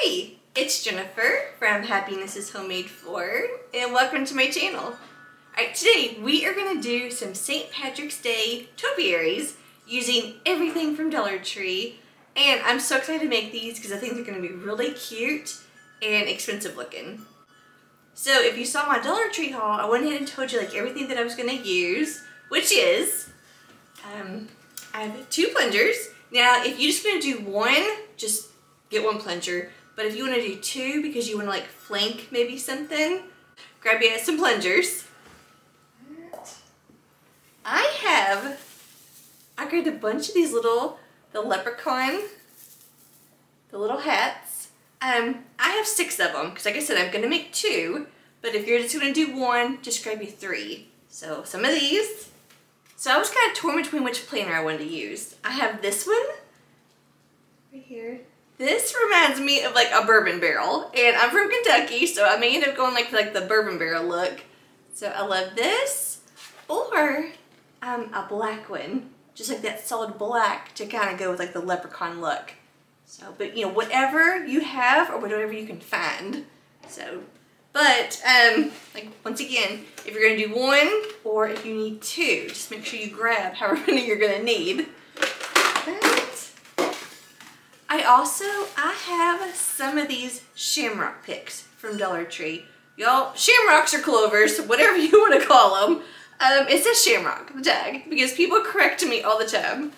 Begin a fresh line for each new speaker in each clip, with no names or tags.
Hey, it's Jennifer from Happiness is Homemade For, and welcome to my channel. Alright, today we are going to do some St. Patrick's Day topiaries using everything from Dollar Tree, and I'm so excited to make these because I think they're going to be really cute and expensive looking. So if you saw my Dollar Tree haul, I went ahead and told you like everything that I was going to use, which is, I have 2 plungers. Now if you're just going to do one, just get 1 plunger. But if you want to do 2 because you want to like flank maybe something, grab you some plungers. I grabbed a bunch of these the Leprechaun, the little hats. I have 6 of them because like I said, I'm going to make 2. But if you're just going to do 1, just grab you 3. So some of these. So I was kind of torn between which planner I wanted to use. I have this one right here. This reminds me of like a bourbon barrel, and I'm from Kentucky, so I may end up going like the bourbon barrel look. So I love this, or a black one, just like that solid black to kind of go with like the leprechaun look. So, but you know, whatever you have or whatever you can find. So, but like once again, if you're gonna do 1 or if you need 2, just make sure you grab however many you're gonna need. I have some of these Shamrock picks from Dollar Tree. Y'all, Shamrocks or clovers, whatever you want to call them. It says Shamrock, the tag, because people correct me all the time.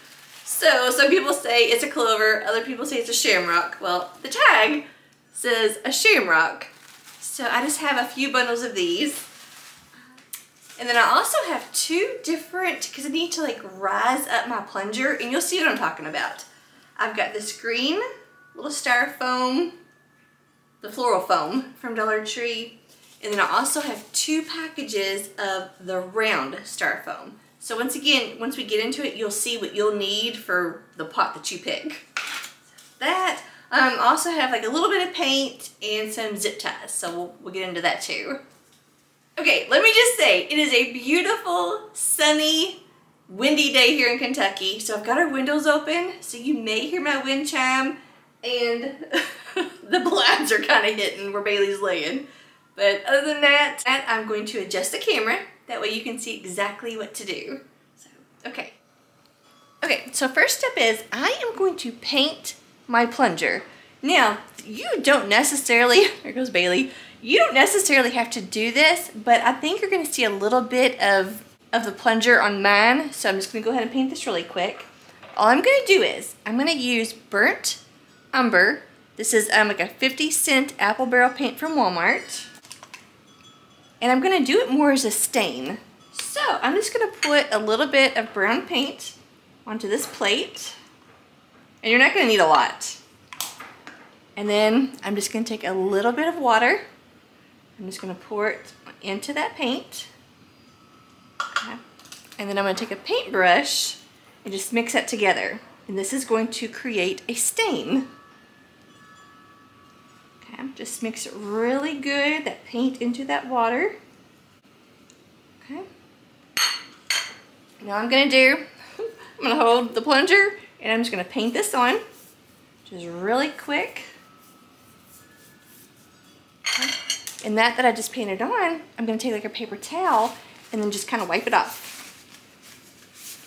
So some people say it's a clover, other people say it's a shamrock. Well, the tag says a shamrock. So I just have a few bundles of these. And then I also have 2 different, because I need to like rise up my plunger, and you'll see what I'm talking about. I've got this green little styrofoam, the floral foam from Dollar Tree, and then I also have 2 packages of the round styrofoam. So once again, once we get into it, you'll see what you'll need for the pot that you pick. That, also have like a little bit of paint and some zip ties, so we'll get into that too. Okay, let me just say, it is a beautiful, sunny, windy day here in Kentucky, so I've got our windows open, so you may hear my wind chime, and the blinds are kind of hitting where Bailey's laying. But other than that, I'm going to adjust the camera, that way you can see exactly what to do. So, okay. Okay, so first step is, I am going to paint my plunger. Now, you don't necessarily, there goes Bailey, you don't necessarily have to do this, but I think you're going to see a little bit of the plunger on mine, so I'm just going to go ahead and paint this really quick. All I'm going to do is, I'm going to use Burnt Umber. This is like a 50-cent apple barrel paint from Walmart. And I'm going to do it more as a stain. So I'm just going to put a little bit of brown paint onto this plate. And you're not going to need a lot. And then I'm just going to take a little bit of water. I'm just going to pour it into that paint. Okay. And then I'm going to take a paintbrush and just mix that together. And this is going to create a stain. Okay, just mix it really good, that paint into that water. Okay. Now I'm going to do, I'm going to hold the plunger and I'm just going to paint this on. Just really quick. Okay. And that I just painted on, I'm going to take like a paper towel and then just kind of wipe it off.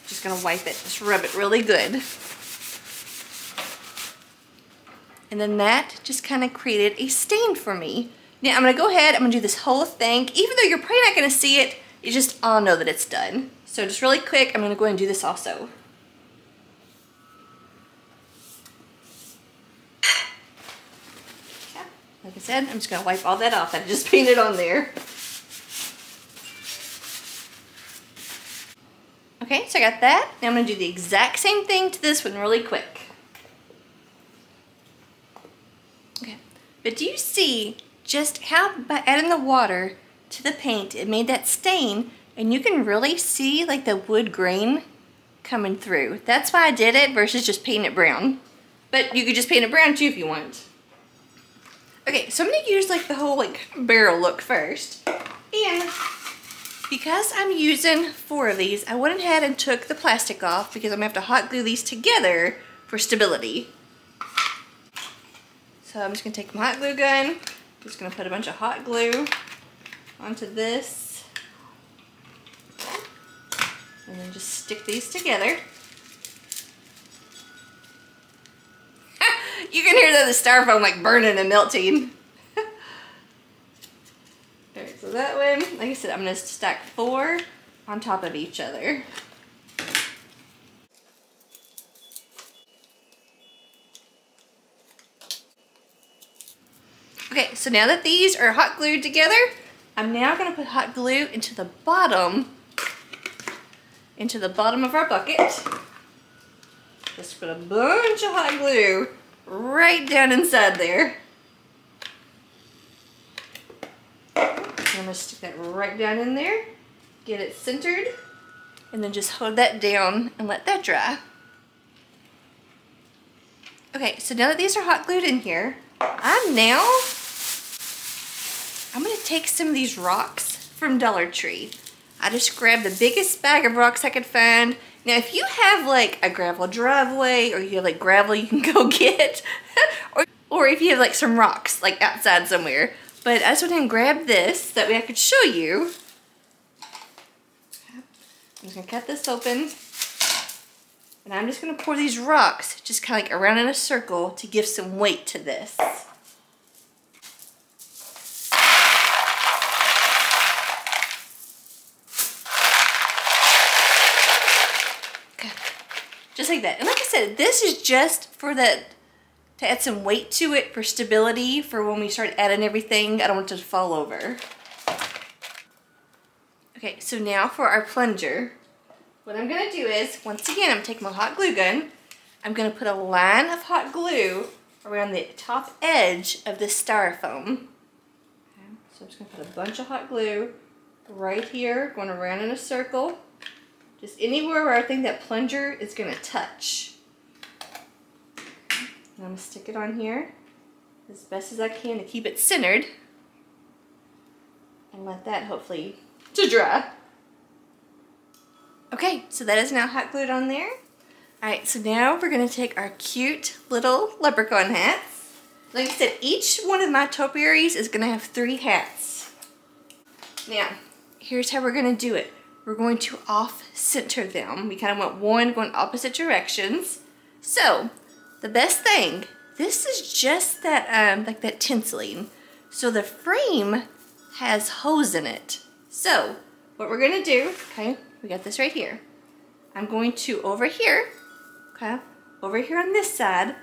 Just gonna wipe it, just rub it really good. And then that just kind of created a stain for me. Now I'm gonna go ahead, I'm gonna do this whole thing. Even though you're probably not gonna see it, you just all know that it's done. So just really quick, I'm gonna go ahead and do this also. Okay. Like I said, I'm just gonna wipe all that off that I just painted on there. Okay, so I got that. Now I'm going to do the exact same thing to this one really quick. Okay, but do you see just how by adding the water to the paint, it made that stain, and you can really see like the wood grain coming through. That's why I did it versus just painting it brown. But you could just paint it brown too if you want. Okay, so I'm going to use like the whole like barrel look first. And because I'm using 4 of these, I went ahead and took the plastic off because I'm going to have to hot glue these together for stability. So I'm just gonna take my hot glue gun, just gonna put a bunch of hot glue onto this, and then just stick these together. You can hear the styrofoam like burning and melting. Alright, so that way, like I said, I'm gonna stack 4 on top of each other. Okay, so now that these are hot glued together, I'm now going to put hot glue into the bottom of our bucket. Just put a bunch of hot glue right down inside there. I'm going to stick that right down in there, get it centered, and then just hold that down and let that dry. Okay, so now that these are hot glued in here, I'm going to take some of these rocks from Dollar Tree. I just grabbed the biggest bag of rocks I could find. Now if you have like a gravel driveway, or you have like gravel you can go get, or if you have like some rocks like outside somewhere. But I just went ahead and grabbed this, that way I could show you. I'm just going to cut this open. And I'm just going to pour these rocks just kind of like around in a circle to give some weight to this. Just like that. And like I said, this is just for to add some weight to it for stability for when we start adding everything. I don't want it to fall over. Okay, so now for our plunger. What I'm going to do is, once again, I'm taking my hot glue gun. I'm going to put a line of hot glue around the top edge of this styrofoam. Okay, so I'm just going to put a bunch of hot glue right here, going around in a circle. Just anywhere where I think that plunger is going to touch. And I'm going to stick it on here as best as I can to keep it centered. And let that hopefully to dry. Okay, so that is now hot glued on there. Alright, so now we're going to take our cute little leprechaun hats. Like I said, each one of my topiaries is going to have 3 hats. Now, here's how we're going to do it. We're going to off-center them. We kind of want one going opposite directions. So, the best thing, this is just that, like that tinseling. So the frame has holes in it. So, what we're going to do, okay, we got this right here. I'm going to, over here, okay, over here on this side,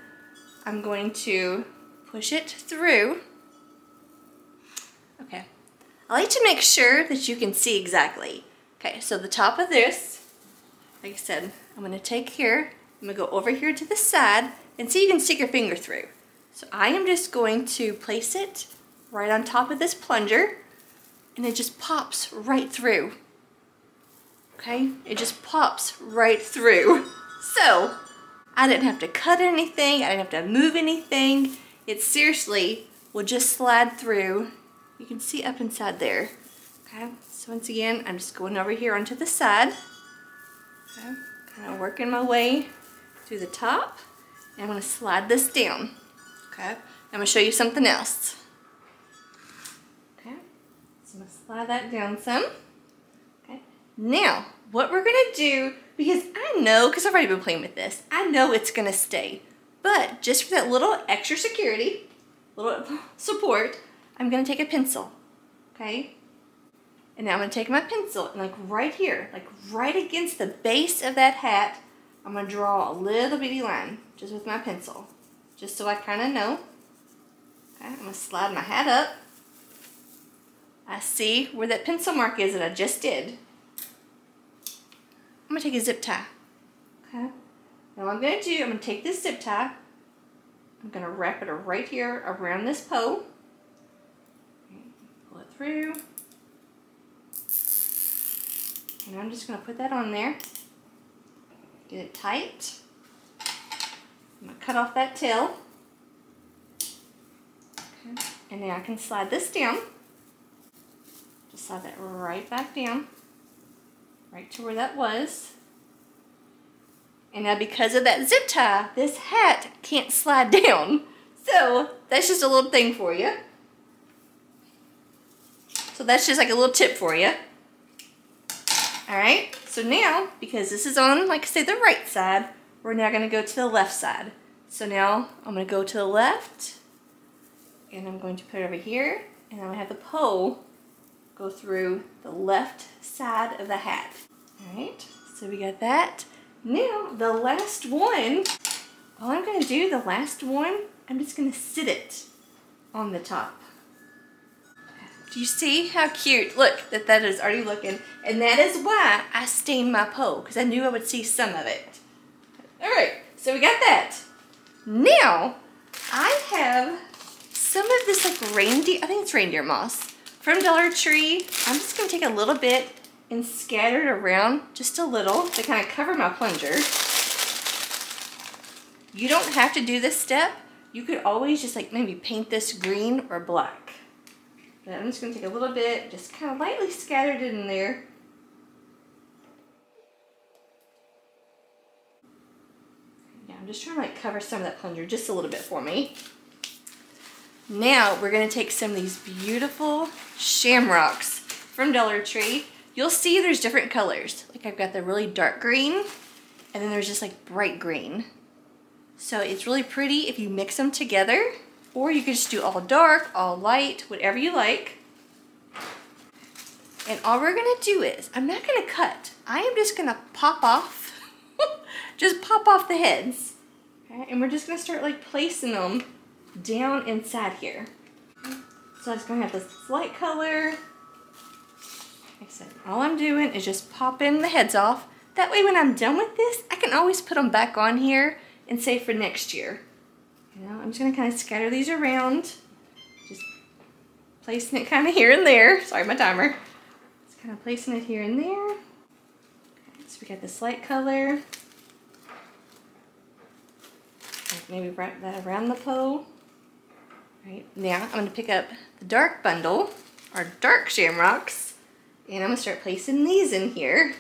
I'm going to push it through. Okay, I like to make sure that you can see exactly. Okay, so the top of this, like I said, I'm going to take here, I'm going to go over here to the side, and see you can stick your finger through. So I am just going to place it right on top of this plunger, and it just pops right through. Okay, it just pops right through. So, I didn't have to cut anything, I didn't have to move anything. It seriously will just slide through. You can see up inside there. Okay, so once again, I'm just going over here onto the side. Okay, kind of working my way through the top. And I'm going to slide this down. Okay, I'm going to show you something else. Okay, so I'm going to slide that down some. Okay, now what we're going to do, because I know, because I've already been playing with this, I know it's going to stay. But just for that little extra security, little support, I'm going to take a pencil. Okay. And now I'm going to take my pencil and like right here, like right against the base of that hat, I'm going to draw a little bitty line just with my pencil. Just so I kind of know. Okay, I'm going to slide my hat up. I see where that pencil mark is that I just did. I'm going to take a zip tie. Okay. Now what I'm going to do, I'm going to take this zip tie. I'm going to wrap it right here around this pole. Pull it through. And I'm just going to put that on there. Get it tight. I'm going to cut off that tail. Okay. And now I can slide this down. Just slide that right back down. Right to where that was. And now because of that zip tie, this hat can't slide down. So that's just a little thing for you. So that's just like a little tip for you. Alright, so now, because this is on, like I say, the right side, we're now going to go to the left side. So now I'm going to go to the left, and I'm going to put it over here, and I'm going to have the pole go through the left side of the hat. Alright, so we got that. Now, the last one, all I'm going to do, the last one, I'm just going to sit it on the top. Do you see how cute? Look, that is already looking. And that is why I stained my pole, because I knew I would see some of it. Alright, so we got that. Now, I have some of this like reindeer, I think it's reindeer moss, from Dollar Tree. I'm just going to take a little bit and scatter it around just a little to kind of cover my plunger. You don't have to do this step. You could always just like maybe paint this green or black. But I'm just going to take a little bit, just kind of lightly scattered it in there. Yeah, I'm just trying to like cover some of that plunger just a little bit for me. Now we're going to take some of these beautiful shamrocks from Dollar Tree. You'll see there's different colors. Like I've got the really dark green, and then there's just like bright green. So it's really pretty if you mix them together, or you could just do all dark, all light, whatever you like. And all we're gonna do is, I'm not gonna cut. I am just gonna pop off, just pop off the heads. Okay? And we're just gonna start like placing them down inside here. So I'm just gonna have this light color. Like I said, all I'm doing is just popping the heads off. That way when I'm done with this, I can always put them back on here and save for next year. You know, I'm just gonna kind of scatter these around. Just placing it kind of here and there. Sorry, my timer. Just kind of placing it here and there. Okay, so we got this light color. Maybe wrap that around the pole. Right, now I'm gonna pick up the dark bundle, our dark shamrocks, and I'm gonna start placing these in here.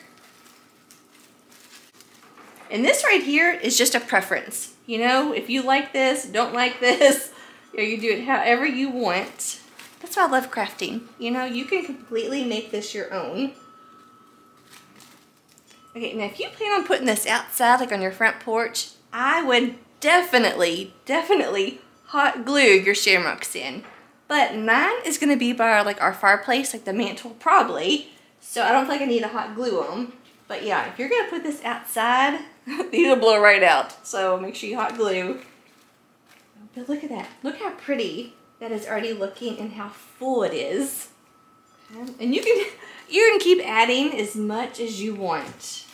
And this right here is just a preference. You know, if you like this, don't like this, or you do it however you want. That's why I love crafting. You know, you can completely make this your own. Okay, now if you plan on putting this outside, like on your front porch, I would definitely hot glue your shamrocks in. But mine is gonna be by like our fireplace, like the mantle probably. So I don't think I need to hot glue them. But yeah, if you're gonna put this outside, these will blow right out. So make sure you hot glue. But look at that. Look how pretty that is already looking and how full it is. And you can keep adding as much as you want.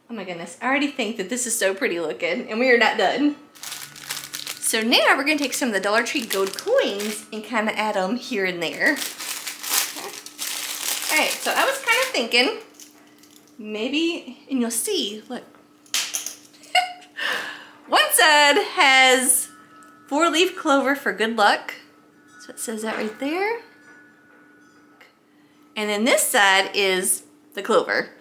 Oh my goodness, I already think that this is so pretty looking, and we are not done. So now we're gonna take some of the Dollar Tree gold coins and kind of add them here and there. Okay. All right, so I was kind of thinking, maybe, and you'll see, look. One side has 4-leaf clover for good luck. So it says that right there. And then this side is the clover.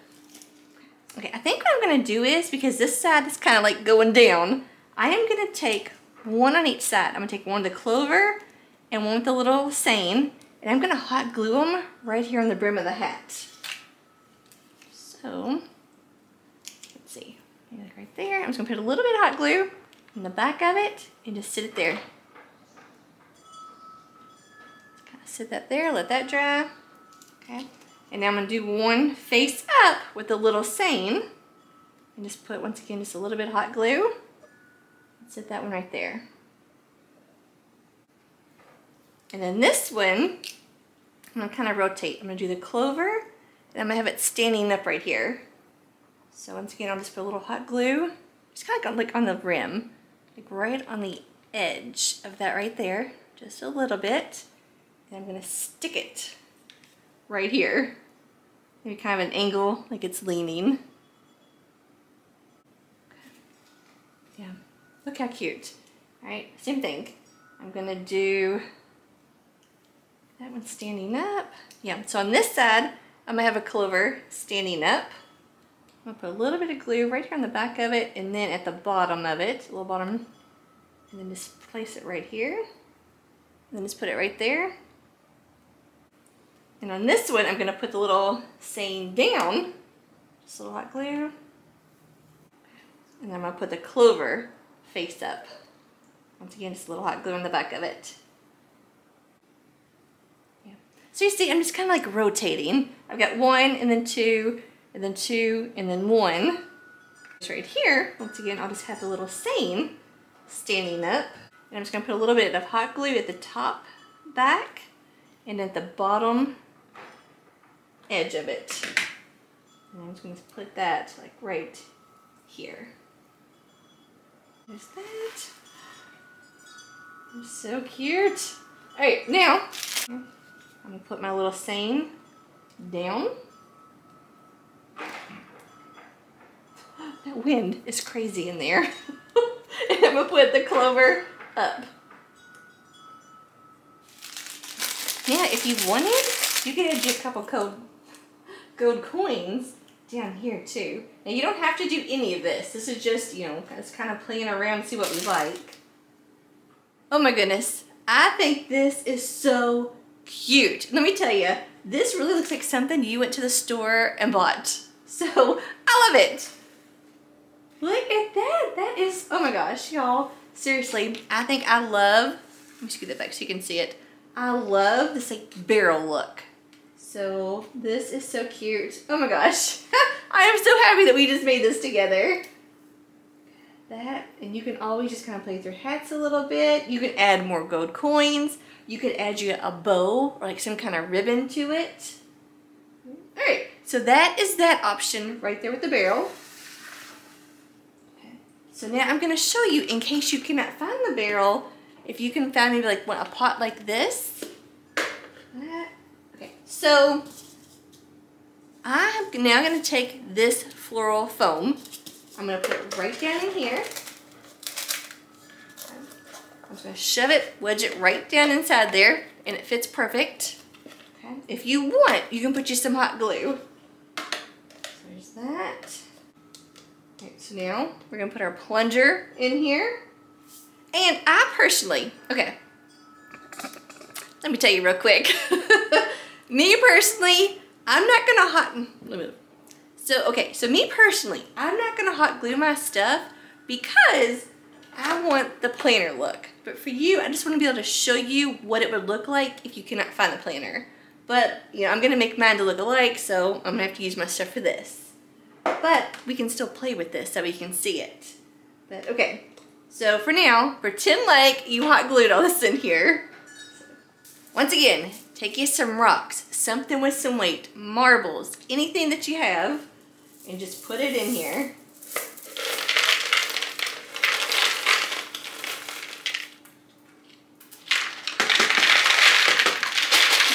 Okay, I think what I'm gonna do is, because this side is kind of like going down, I am gonna take one on each side. I'm gonna take one with the clover and one with the little saying, and I'm gonna hot glue them right here on the brim of the hat. So, let's see, like right there. I'm just gonna put a little bit of hot glue in the back of it and just sit it there. Just kind of sit that there, let that dry. Okay, and now I'm gonna do one face up with the little saying and just put, once again, just a little bit of hot glue. Sit that one right there. And then this one, I'm gonna kind of rotate. I'm gonna do the clover, and I'm gonna have it standing up right here. So once again, I'll just put a little hot glue, just kind of like on the rim, like right on the edge of that right there, just a little bit. And I'm gonna stick it right here. Maybe kind of an angle, like it's leaning. Yeah. Look how cute. All right, same thing. I'm gonna do that one standing up. Yeah, so on this side, I'm gonna have a clover standing up. I'm gonna put a little bit of glue right here on the back of it, and then at the bottom of it, a little bottom, and then just place it right here. And then just put it right there. And on this one, I'm gonna put the little saying down. Just a little hot glue. And I'm gonna put the clover face up. Once again, just a little hot glue on the back of it. Yeah. So you see, I'm just kind of like rotating. I've got 1 and then 2 and then 2 and then 1. Right here, once again, I'll just have the little saying standing up. And I'm just gonna put a little bit of hot glue at the top back and at the bottom edge of it. And I'm just gonna put that like right here. There's that. It's so cute. All right, now I'm gonna put my little saying down. That wind is crazy in there. And I'm gonna put the clover up. Yeah, if you wanted, you could add a couple gold coins down here too. Now you don't have to do any of this. This is just, you know, just kind of playing around, see what we like. Oh my goodness, I think this is so cute. Let me tell you, this really looks like something you went to the store and bought. So, I love it. Look at that. That is, oh my gosh, y'all. Seriously, I think I love, let me scoot that back so you can see it. I love this like barrel look. So this is so cute. Oh my gosh. I am so happy that we just made this together. That, and you can always just kind of play with your hats a little bit. You can add more gold coins. You could add you a bow or like some kind of ribbon to it. All right, so that is that option right there with the barrel. Okay. So now I'm gonna show you, in case you cannot find the barrel, if you can find maybe like a pot like this. Okay, so I'm now gonna take this floral foam. I'm gonna put it right down in here. I'm just gonna shove it, wedge it right down inside there, and it fits perfect. Okay. If you want, you can put you some hot glue. So there's that. Okay, so now we're gonna put our plunger in here. And I personally, okay, let me tell you real quick. Me personally, I'm not gonna so me personally, I'm not gonna hot glue my stuff because I want the planner look. But for you, I just want to be able to show you what it would look like if you cannot find the planner. But, you know, I'm gonna make mine to look alike, so I'm gonna have to use my stuff for this. But we can still play with this so we can see it. But, okay. So for now, pretend like you hot glued all this in here. Once again, take you some rocks, something with some weight, marbles, anything that you have, and just put it in here.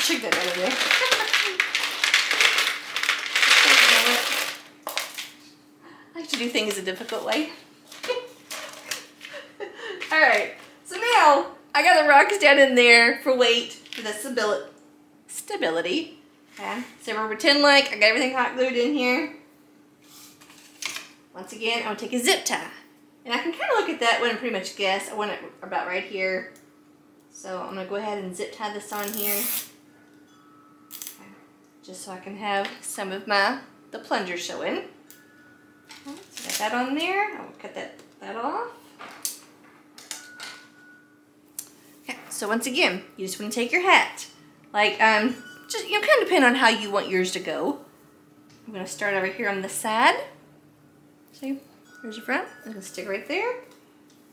Check that out of there. I like to do things a difficult way. Alright, so now I got the rocks down in there for weight, for the stability. Okay, so we're pretend like I got everything hot glued in here. Once again, I'm going to take a zip tie. And I can kind of look at that one and pretty much guess. I want it about right here. So I'm going to go ahead and zip tie this on here. Okay, just so I can have some of the plunger showing. Okay, so got that on there. I'll cut that off. Okay, so once again, you just want to take your hat. Like, just, you know, kind of depend on how you want yours to go. I'm going to start over here on the side. See, there's your front. I'm going to stick right there.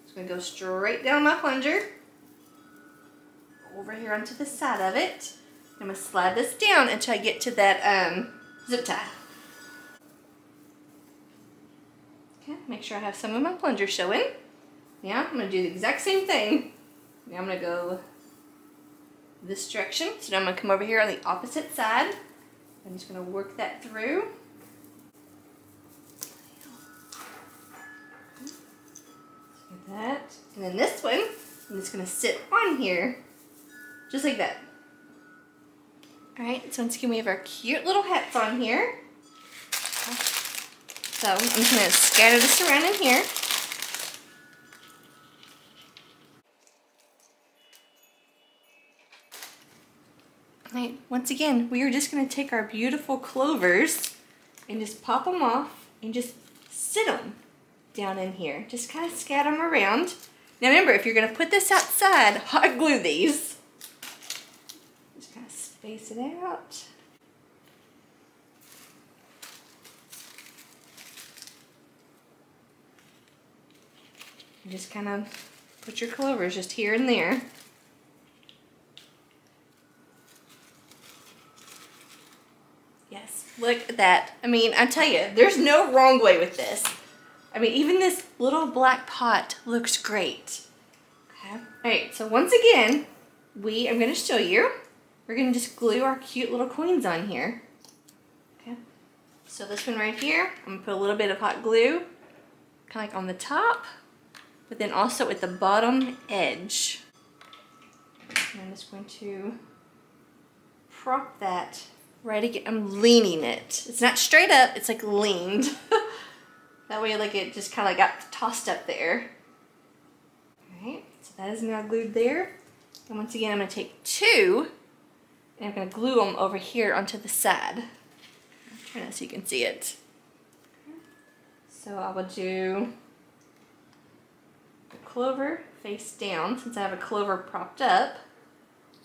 It's going to go straight down my plunger. Over here onto the side of it. I'm going to slide this down until I get to that zip tie. Okay, make sure I have some of my plunger showing. Now I'm going to do the exact same thing. Now I'm going to go this direction. So now I'm going to come over here on the opposite side. I'm just going to work that through. Like that. And then this one, I'm just going to sit on here. Just like that. Alright, so once again we have our cute little hats on here. So I'm just going to scatter this around in here. Right, once again, we are just going to take our beautiful clovers and just pop them off and just sit them down in here. Just kind of scatter them around. Now remember, if you're going to put this outside, hot glue these. Just kind of space it out. And just kind of put your clovers just here and there. Yes, look at that. I mean, I tell you, there's no wrong way with this. I mean, even this little black pot looks great. Okay. All right, so once again, I'm going to show you. We're going to just glue our cute little coins on here. Okay. So this one right here, I'm going to put a little bit of hot glue, kind of like on the top, but then also at the bottom edge. And I'm just going to prop that right again. I'm leaning it. It's not straight up, it's like leaned. That way like it just kind of got tossed up there. Alright, so that is now glued there. And once again I'm going to take two and I'm going to glue them over here onto the side. I'll turn it so you can see it. So I will do the clover face down since I have a clover propped up.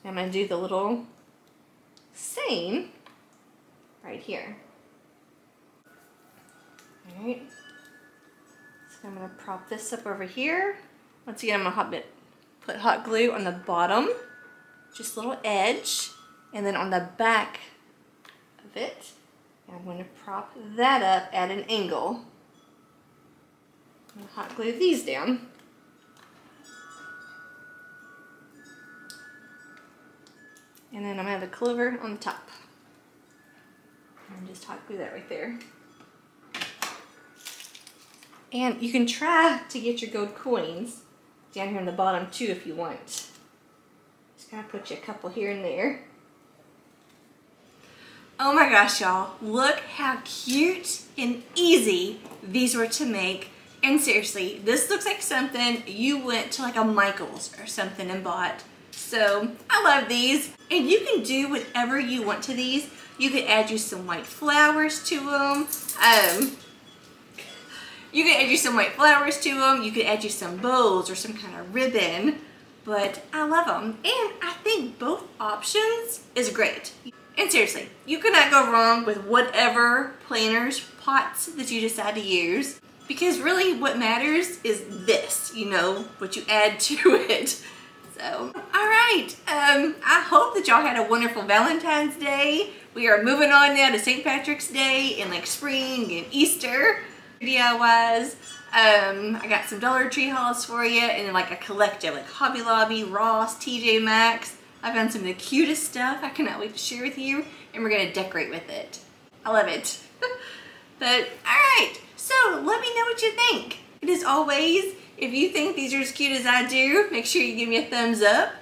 I'm going to do the little same right here. Alright, so I'm going to prop this up over here. Once again, I'm going to put hot glue on the bottom, just a little edge, and then on the back of it, I'm going to prop that up at an angle. I'm going to hot glue these down. And then I'm going to have the clover on the top. And just hot glue that right there. And you can try to get your gold coins down here on the bottom too if you want. Just kind of put you a couple here and there. Oh my gosh, y'all. Look how cute and easy these were to make. And seriously, this looks like something you went to like a Michael's or something and bought. So I love these. And you can do whatever you want to these. You could add you some white flowers to them. You could add you some white flowers to them. You could add you some bows or some kind of ribbon. But I love them. And I think both options is great. And seriously, you cannot go wrong with whatever planners, pots that you decide to use. Because really what matters is this, you know, what you add to it. So, alright, I hope that y'all had a wonderful Valentine's Day. We are moving on now to St. Patrick's Day and like spring and Easter DIYs. I got some Dollar Tree hauls for you and like a collective like Hobby Lobby, Ross, TJ Maxx. I found some of the cutest stuff I cannot wait to share with you and we're going to decorate with it. I love it. But alright, so let me know what you think. And as always, if you think these are as cute as I do, make sure you give me a thumbs up.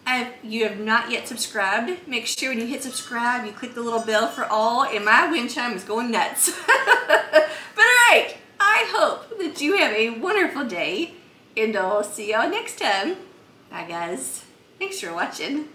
If you have not yet subscribed, make sure when you hit subscribe, you click the little bell for all, and my wind chime is going nuts. But alright, I hope that you have a wonderful day, and I'll see y'all next time. Bye guys. Thanks for watching.